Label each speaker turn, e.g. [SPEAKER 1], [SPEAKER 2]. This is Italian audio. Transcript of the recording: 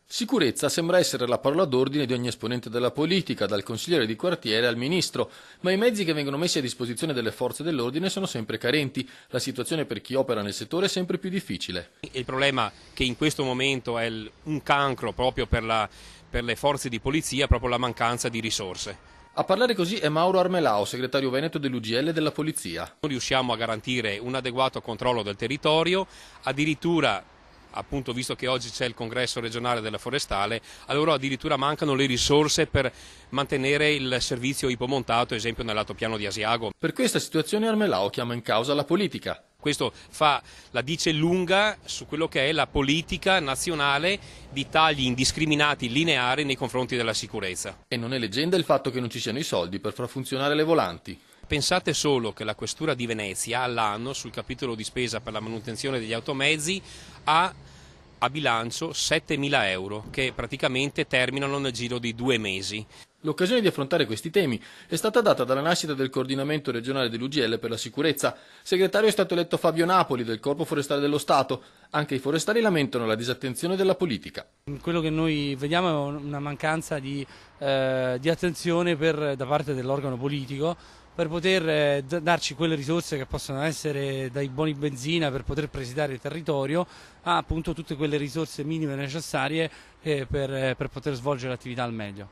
[SPEAKER 1] Sicurezza sembra essere la parola d'ordine di ogni esponente della politica, dal consigliere di quartiere al ministro, ma i mezzi che vengono messi a disposizione delle forze dell'ordine sono sempre carenti. La situazione per chi opera nel settore è sempre più difficile.
[SPEAKER 2] Il problema che in questo momento è un cancro proprio per le forze di polizia è proprio la mancanza di risorse.
[SPEAKER 1] A parlare così è Mauro Armelao, segretario veneto dell'UGL della Polizia.
[SPEAKER 2] Non riusciamo a garantire un adeguato controllo del territorio, addirittura appunto visto che oggi c'è il congresso regionale della forestale, allora addirittura mancano le risorse per mantenere il servizio ipomontato, esempio nel lato piano di Asiago.
[SPEAKER 1] Per questa situazione Armelao chiama in causa la politica.
[SPEAKER 2] Questo la dice lunga su quello che è la politica nazionale di tagli indiscriminati lineari nei confronti della sicurezza.
[SPEAKER 1] E non è leggenda il fatto che non ci siano i soldi per far funzionare le volanti.
[SPEAKER 2] Pensate solo che la Questura di Venezia all'anno sul capitolo di spesa per la manutenzione degli automezzi ha a bilancio 7.000 euro che praticamente terminano nel giro di 2 mesi.
[SPEAKER 1] L'occasione di affrontare questi temi è stata data dalla nascita del coordinamento regionale dell'UGL per la sicurezza. Segretario è stato eletto Fabio Napoli del Corpo Forestale dello Stato. Anche i forestali lamentano la disattenzione della politica.
[SPEAKER 3] Quello che noi vediamo è una mancanza di attenzione da parte dell'organo politico per poter darci quelle risorse che possono essere dai buoni benzina per poter presidiare il territorio a appunto tutte quelle risorse minime necessarie per poter svolgere l'attività al meglio.